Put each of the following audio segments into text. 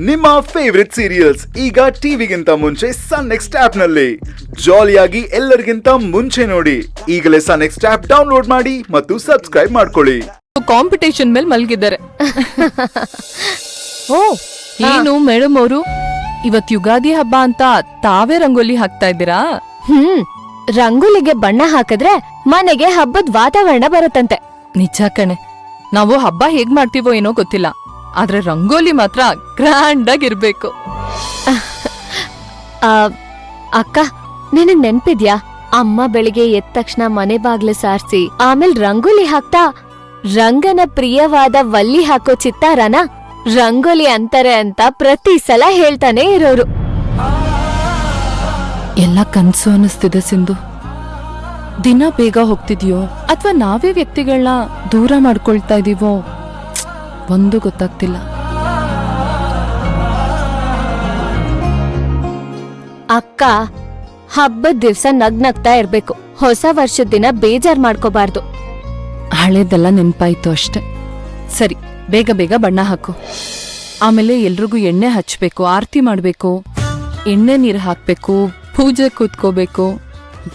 ನಿಮ್ಮ favourite serials ಈಗ ಟಿವಿಗಿಂತ ಮುಂಚೆ ಸನ್ ನೆಕ್ಸ್ಟ್ ಆಪ್ ನಲ್ಲಿ ಜಾಲಿಯಾಗಿ ಎಲ್ಲರಿಗಿಂತ ಮುಂಚೆ ನೋಡಿ. ಈಗಲೇ ಸನ್ ನೆಕ್ಸ್ಟ್ ಆಪ್ ಡೌನ್ಲೋಡ್ ಮಾಡಿ ಮತ್ತು ಸಬ್ಸ್ಕ್ರೈಬ್ ಮಾಡ್ಕೊಳ್ಳಿ. ಕಾಂಪಿಟೇಷನ್ ಮೇಲೆ ಮಲಗಿದ್ದಾರೆ. ಓ ಏನು ಮೇಡಮ್ ಅವರು ಇವತ್ ಯುಗಾದಿ ಹಬ್ಬ ಅಂತ ತಾವೇ ರಂಗೋಲಿ ಹಾಕ್ತಾ ಇದ್ದೀರಾ? ರಂಗೋಲಿಗೆ ಬಣ್ಣ ಹಾಕಿದ್ರೆ ಮನೆಗೆ ಹಬ್ಬದ ವಾತಾವರಣ ಬರುತ್ತಂತೆ. ನಿಜ ಕಣೆ, ನಾವು ಹಬ್ಬ ಹೇಗ್ ಮಾಡ್ತೀವೋ ಏನೋ ಗೊತ್ತಿಲ್ಲ, ಆದ್ರೆ ರಂಗೋಲಿ ಮಾತ್ರ ಗ್ರ್ಯಾಂಡ್ ಆಗಿರ್ಬೇಕು. ಅಕ್ಕ, ನಿನಗ್ ನೆನ್ಪಿದ್ಯಾ? ಅಮ್ಮ ಬೆಳಿಗ್ಗೆ ಎದ್ದ ತಕ್ಷಣ ಮನೆ ಬಾಗ್ಲು ಸಾರ್ಸಿ ಆಮೇಲೆ ರಂಗೋಲಿ ಹಾಕ್ತಾ ರಂಗನ ಪ್ರಿಯವಾದ ವಲ್ಲಿ ಹಾಕೋ ಚಿತ್ತಾರನ ರಂಗೋಲಿ ಅಂತಾರೆ ಅಂತ ಪ್ರತಿ ಸಲ ಹೇಳ್ತಾನೆ ಇರೋರು. ಎಲ್ಲ ಕನ್ಸು ಅನಿಸ್ತಿದೆ ಸಿಂಧು. ದಿನ ಬೇಗ ಹೋಗ್ತಿದ್ಯೋ ಅಥವಾ ನಾವೇ ವ್ಯಕ್ತಿಗಳನ್ನ ದೂರ ಮಾಡ್ಕೊಳ್ತಾ ಇದೀವೋ ಒಂದು ಗೊತ್ತಾಗ್ತಿಲ್ಲ. ಅಕ್ಕ, ಹಬ್ಬದ ದಿವ್ಸ ನಗ್ನಗ್ತಾ ಇರ್ಬೇಕು. ಹೊಸ ವರ್ಷದ ದಿನ ಬೇಜಾರ್ ಮಾಡ್ಕೋಬಾರ್ದು. ಹಳೇದೆಲ್ಲ ನೆನ್ಪಾಯ್ತು ಅಷ್ಟೆ. ಸರಿ, ಬೇಗ ಬೇಗ ಬಣ್ಣ ಹಾಕು. ಆಮೇಲೆ ಎಲ್ರಿಗೂ ಎಣ್ಣೆ ಹಚ್ಬೇಕು, ಆರತಿ ಮಾಡ್ಬೇಕು, ಎಣ್ಣೆ ನೀರು ಹಾಕ್ಬೇಕು, ಪೂಜೆ ಕೂತ್ಕೋಬೇಕು.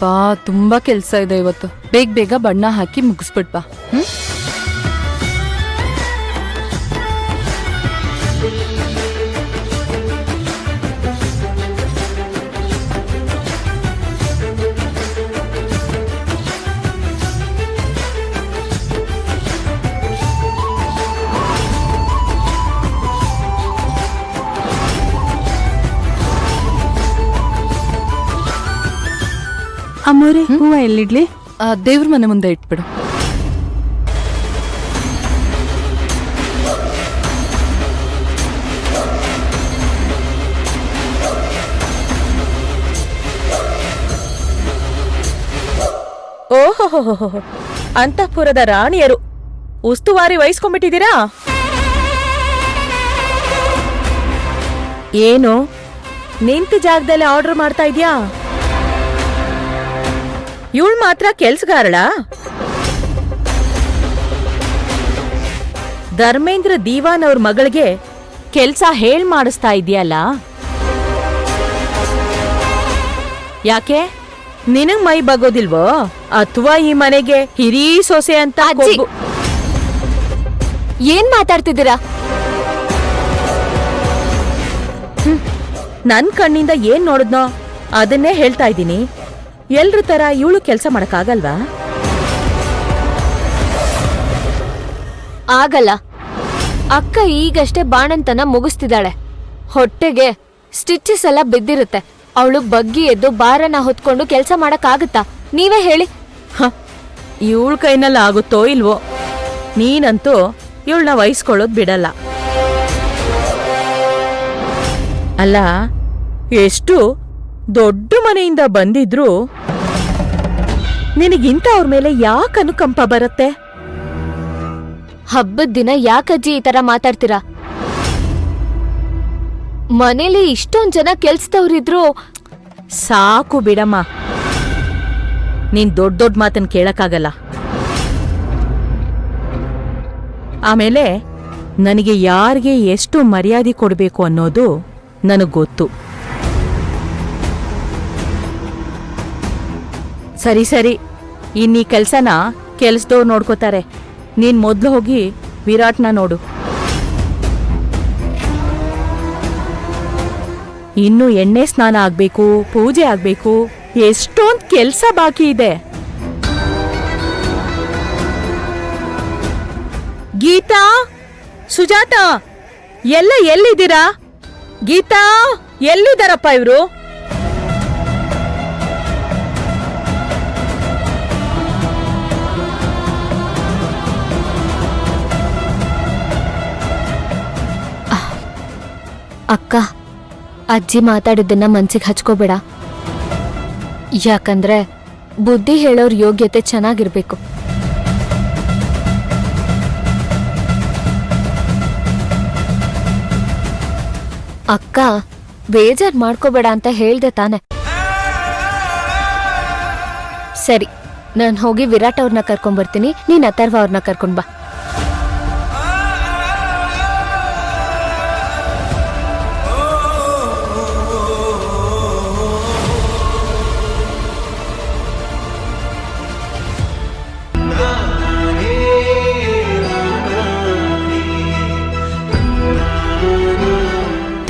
ಬಾ, ತುಂಬಾ ಕೆಲ್ಸ ಇದೆ ಇವತ್ತು. ಬೇಗ ಬೇಗ ಬಣ್ಣ ಹಾಕಿ ಮುಗಿಸ್ಬಿಟ್ ಬಾ. ಅಮ್ಮೋರೆ, ಹೂವ ಎಲ್ಲಿಡ್ಲಿ? ದೇವ್ರ ಮನೆ ಮುಂದೆ ಇಟ್ಬಿಡು. ಓಹೋ, ಅಂತಃಪುರದ ರಾಣಿಯರು ಉಸ್ತುವಾರಿ ವಹಿಸ್ಕೊಂಡ್ಬಿಟ್ಟಿದ್ದೀರಾ? ಏನು ನಿಂತ ಜಾಗದಲ್ಲಿ ಆರ್ಡರ್ ಮಾಡ್ತಾ ಇದ್ಯಾ? ಇವಳು ಮಾತ್ರ ಕೆಲ್ಸಗಾರಳ? ಧರ್ಮೇಂದ್ರ ದೀವಾನ್ ಅವ್ರ ಮಗಳಿಗೆ ಕೆಲ್ಸ ಹೇಳ್ ಮಾಡಿಸ್ತಾ ಇದೆಯಲ್ಲ? ಯಾಕೆ ನಿನಗ್ ಮೈ ಬಗೋದಿಲ್ವೋ? ಅಥವಾ ಈ ಮನೆಗೆ ಹಿರೀ ಸೊಸೆ ಅಂತ ಏನ್ ಮಾತಾಡ್ತಿದ್ದೀರಾ? ನನ್ ಕಣ್ಣಿಂದ ಏನ್ ನೋಡಿದ್ನೋ ಅದನ್ನೇ ಹೇಳ್ತಾ ಇದ್ದೀನಿ. ಎಲ್ರ ತರ ಇವಳು ಕೆಲ್ಸ ಮಾಡಕ್ಕಾಗಲ್ವಾ? ಆಗಲ್ಲ. ಅಕ್ಕ ಈಗಷ್ಟೇ ಬಾಣಂತನ ಮುಗಿಸ್ತಿದ್ದಾಳೆ. ಹೊಟ್ಟೆಗೆ ಸ್ಟಿಚಸ್ ಎಲ್ಲ ಬಿದ್ದಿರುತ್ತೆ. ಅವಳು ಬಗ್ಗಿ ಎದ್ದು ಭಾರನ ಹೊತ್ಕೊಂಡು ಕೆಲ್ಸ ಮಾಡಕ್ಕಾಗತ್ತಾ? ನೀವೇ ಹೇಳಿ. ಇವಳ ಕೈನಲ್ಲಿ ಆಗುತ್ತೋ ಇಲ್ವೋ? ನೀನಂತೂ ಇವಳನ್ನ ವಹಿಸ್ಕೊಳ್ಳೋದ್ ಬಿಡಲ್ಲ. ಅಲ್ಲ, ಎಷ್ಟು ದೊಡ್ಡ ಮನೆಯಿಂದ ಬಂದಿದ್ರು ನಿನಗಿಂತ ಅವ್ರ ಮೇಲೆ ಯಾಕೆ ಅನುಕಂಪ ಬರುತ್ತೆ? ಹಬ್ಬದ ದಿನ ಯಾಕಜ್ಜಿ ಈ ತರ ಮಾತಾಡ್ತೀರಾ? ಮನೇಲಿ ಇಷ್ಟೊಂದ್ ಜನ ಕೆಲ್ಸದವ್ರಿದ್ರು. ಸಾಕು ಬಿಡಮ್ಮ, ನೀನ್ ದೊಡ್ಡ ದೊಡ್ಡ ಮಾತನ್ನ ಕೇಳಕ್ಕಾಗಲ್ಲ. ಆಮೇಲೆ ನನಗೆ ಯಾರಿಗೆ ಎಷ್ಟು ಮರ್ಯಾದೆ ಕೊಡ್ಬೇಕು ಅನ್ನೋದು ನನಗ್ ಗೊತ್ತು. ಸರಿ ಸರಿ, ಇನ್ನೀ ಕೆಲ್ಸನ ಕೆಲ್ಸದವ್ರು ನೋಡ್ಕೋತಾರೆ. ನೀನ್ ಮೊದ್ಲು ಹೋಗಿ ವಿರಾಟ್ನ ನೋಡು. ಇನ್ನು ಎಣ್ಣೆ ಸ್ನಾನ ಆಗ್ಬೇಕು, ಪೂಜೆ ಆಗ್ಬೇಕು, ಎಷ್ಟೊಂದ್ ಕೆಲ್ಸ ಬಾಕಿ ಇದೆ. ಗೀತಾ, ಸುಜಾತ, ಎಲ್ಲ ಎಲ್ಲಿದ್ದೀರಾ? ಗೀತಾ, ಎಲ್ಲಿದ್ದಾರಪ್ಪ ಇವ್ರು? ಅಕ್ಕ, ಅಜ್ಜಿ ಮಾತಾಡಿದ್ದನ್ನ ಮನ್ಸಿಗೆ ಹಚ್ಕೋಬೇಡ. ಯಾಕಂದ್ರೆ ಬುದ್ಧಿ ಹೇಳೋರ್ ಯೋಗ್ಯತೆ ಚೆನ್ನಾಗಿರ್ಬೇಕು. ಅಕ್ಕ, ಬೇಜಾರ್ ಮಾಡ್ಕೋಬೇಡ ಅಂತ ಹೇಳ್ದೆ ತಾನೆ. ಸರಿ, ನಾನ್ ಹೋಗಿ ವಿರಾಟ್ ಅವ್ರನ್ನ ಕರ್ಕೊಂಡ್ಬರ್ತೀನಿ. ನೀನ್ ಅಥರ್ವ ಅವ್ರನ್ನ ಕರ್ಕೊಂಡ್ ಬಾ.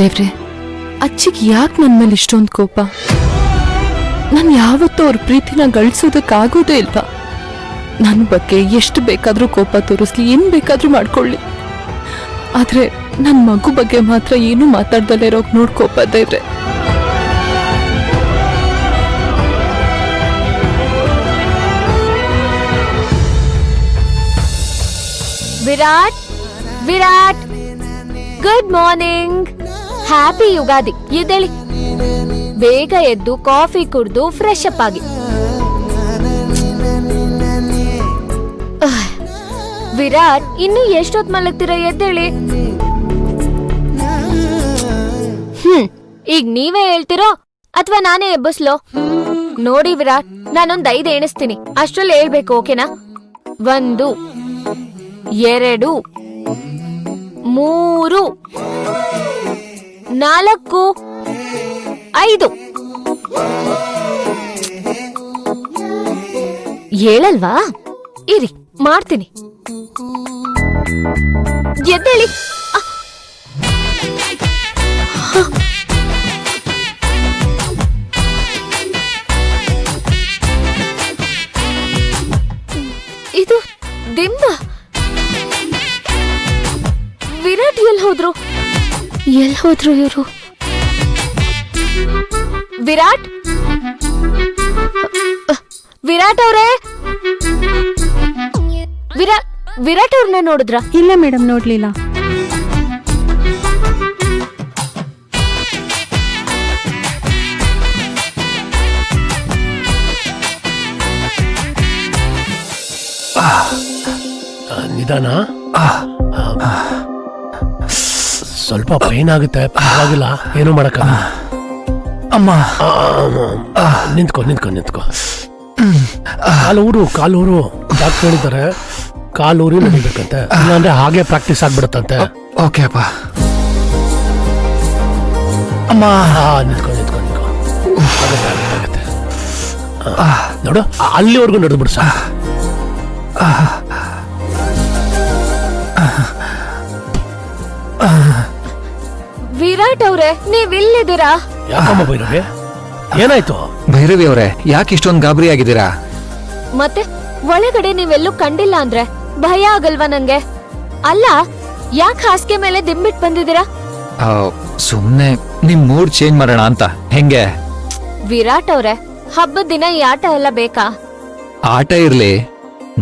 ದೇವ್ರೆ, ಅಚ್ಚಿಗೆ ಯಾಕೆ ನನ್ನ ಮೇಲೆ ಇಷ್ಟೊಂದು ಕೋಪ? ನಾನು ಯಾವತ್ತೂ ಅವ್ರ ಪ್ರೀತಿನ ಗಳಿಸೋದಕ್ಕಾಗೋದೇ ಇಲ್ಲ. ನನ್ನ ಬಗ್ಗೆ ಎಷ್ಟು ಬೇಕಾದ್ರೂ ಕೋಪ ತೋರಿಸ್ಲಿ, ಏನ್ ಬೇಕಾದ್ರೂ ಮಾಡ್ಕೊಳ್ಳಿ, ಆದ್ರೆ ನನ್ನ ಮಗು ಬಗ್ಗೆ ಮಾತ್ರ ಏನೂ ಮಾತಾಡ್ದಲ್ಲೇ ಇರೋಕ್ ನೋಡ್ಕೋಪ ದೇವ್ರೆ. Virat, Virat, good morning, happy Ugadi. ಎದ್ದೇಳಿ, ಬೇಗ ಎದ್ದು ಕಾಫಿ ಕುಡ್ದು ಫ್ರೆಶ್ ಅಪ್ ಆಗಿ. ವಿರಾಟ್, ಇನ್ನು ಎಷ್ಟೊತ್ ಮಲಗ್ತೀರ? ಎದ್ದೇಳಿ. ಈಗ ನೀವೇ ಹೇಳ್ತಿರೋ ಅಥವಾ ನಾನೇ ಎಬ್ಬಿಸ್ಲೋ? ನೋಡಿ ವಿರಾಟ್, ನಾನೊಂದ್ 5 ಎಣಿಸ್ತೀನಿ, ಅಷ್ಟ್ರಲ್ಲಿ ಹೇಳ್ಬೇಕು, ಓಕೆನಾ? 1, 2, 3, 4, 5. ಹೇಳಲ್ವಾ? ಇರಿ, ಮಾಡ್ತೀನಿ. ಎದ್ದೇಳಿ. ಇದು ಡಿಮ್ಮ. ವಿರಾಟ್ ಎಲ್ಲಿ ಹೋದ್ರು ಇವರು? ವಿರಾಟ್, ವಿರಾಟ್ ಅವ್ರೇ, ವಿರಾಟ್ ಅವ್ರನ್ನ ನೋಡಿದ್ರ? ಇಲ್ಲ ಮೇಡಮ್, ನೋಡ್ಲಿಲ್ಲ. ನಿಧಾನ, ಸ್ವಲ್ಪ ಪೈನ್ ಆಗುತ್ತೆ, ಪರವಾಗಿಲ್ಲ, ಏನು ಮಾಡಕ್ಕಾಗಲ್ಲ. ಅಮ್ಮ, ನಿಂತ್ಕೋ ನಿಂತ್ಕೋ ನಿಂತ್ಕೋ. ಕಾಲೂರು ಡಾಕ್ಟರ್ ಹೇಳಿದ್ದಾರೆ, ಕಾಲೂರಿ ನಡಿಬೇಕಂತೆ, ಇಲ್ಲಾಂದ್ರೆ ಹಾಗೆ ಪ್ರಾಕ್ಟೀಸ್ ಆಗ್ಬಿಡುತ್ತಂತೆ. ಓಕೆ ಅಪ್ಪ. ಅಮ್ಮ, ನಿಂತ್ಕೋ ನಿಂತ್ಕೋ ನಿಂತ್ಕೋ. ಆಗತ್ತೆ. ನೋಡು, ಅಲ್ಲಿವರೆಗೂ ನಡೆದು ಬಿಡು ಸರ್. ವಿರಾಟ್ ಅವ್ರೆ, ನೀವ್ ಇಲ್ಲಿದ್ದೀರಾ? ಯಾಕಮ್ಮ ಭೈರವಿ, ಏನಾಯ್ತು? ಭೈರವಿ ಅವರೇ, ಯಾಕೆ ಇಷ್ಟೊಂದು ಗಾಬರಿ ಆಗಿದ್ದೀರಾ? ಮತ್ತೆ ಒಳಗಡೆ ನೀವೆಲ್ಲೂ ಕಂಡಿಲ್ಲ ಅಂದ್ರೆ ಭಯ ಆಗಲ್ವಾ ನಂಗೆ? ಅಲ್ಲ, ಯಾಕೆ ಹಾಸಿಗೆ ಮೇಲೆ ದಿಂಬಿಟ್ ಬಂದಿದ್ದೀರಾ? ಸುಮ್ನೆ ನಿಮ್ ಮೂಡ್ ಚೇಂಜ್ ಮಾಡೋಣ ಅಂತ. ಹೆಂಗೆ ವಿರಾಟ್ ಅವ್ರೆ, ಹಬ್ಬದ ದಿನ ಈ ಆಟ ಎಲ್ಲ ಬೇಕಾ? ಆಟ ಇರ್ಲಿ,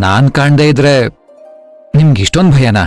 ನಾನ್ ಕಾಣ್ದೇ ಇದ್ರೆ ನಿಮ್ಗೆ ಇಷ್ಟೊಂದು ಭಯನಾ?